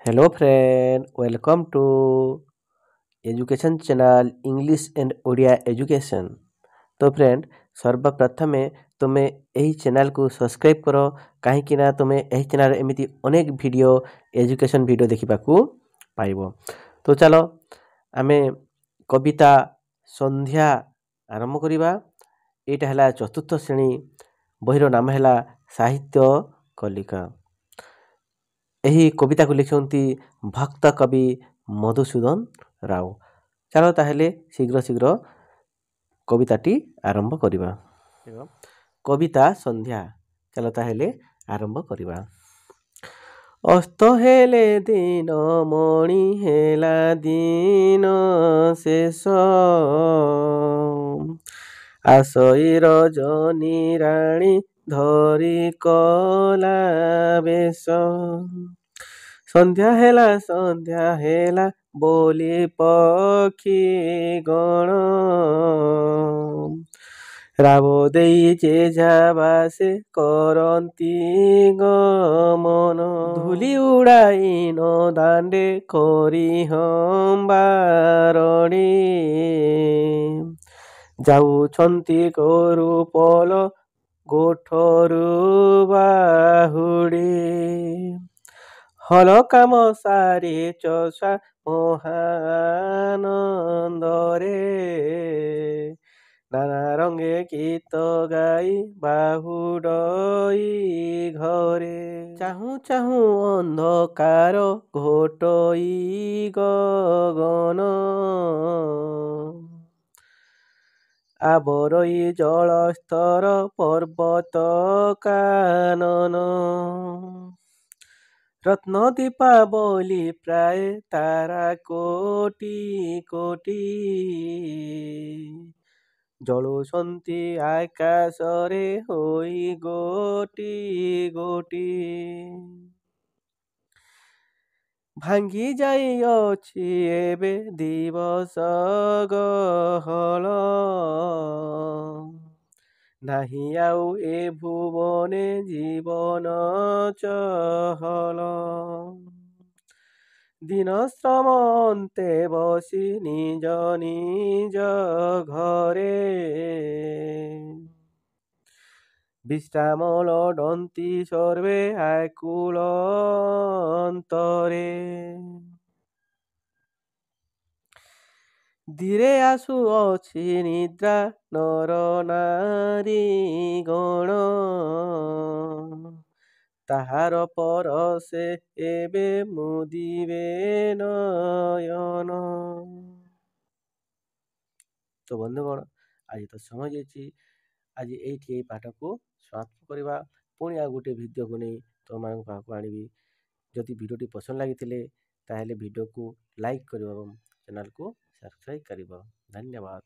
Hello friend, welcome to education channel English and Odia Education। तो friend सर्वप्रथमे तुमे यही channel को सब्सक्राइब करो कहीं ना तुमे यही चैनल एमती अनेक वीडियो एजुकेशन वीडियो देखा पाइब। तो चलो आमे कविता संध्या आरंभ करिबा। एटा हला चतुर्थ श्रेणी बहिर नाम है साहित्य कलिका। यही कविता को लिखिंट भक्त कवि मधुसूदन राव। चलो ताहले शीघ्र शीघ्र कविताटी आरंभ करिबा। कविता संध्या। चलो ताहले आरंभ करिबा। अस्त हेले दिन मणि हेला दिन शेष आसई रजनी राणी धरी कला बेश संध्या हेला बोली पक्षी गण राव देई जे जाबासे करती गमन धूली उड़ाई न दांडे करी हंबारणी जाउछंती करू पल गोठरू बाहुड़ी हल काम सारी चषा महानंदरे नाना रंगे गीत गाई बाहुडई घरे चाहू चाहू अंधकार घोटई गगन आबरई जलस्तर पर्वत कानन रत्न दीपावली प्राय तारा कोटी कोटी जलुसंती आकाशरे होई गोटी गोटी भांगी जाइअछि एबे दिवस गहल नाही आउ ए भुवने जीवन चहल दिन श्रम अन्ते बसी निज निज घरे विश्राम लडंती सर्वे आकुल अंतरे धीरे आसुअछि निद्रा नर नारी गण ताहार परसे एबे मुदिबे नयन। तो बंधुगण आज तो समय जाइए आज ये पाठ को समाप्त करवा पुणी आ गोटे भिडियो को नहीं तुम पाक आनी। जदि भिडियोटी पसंद लगी ताहले भिडियो को लाइक कर चैनल को सब्सक्राइब कर। धन्यवाद।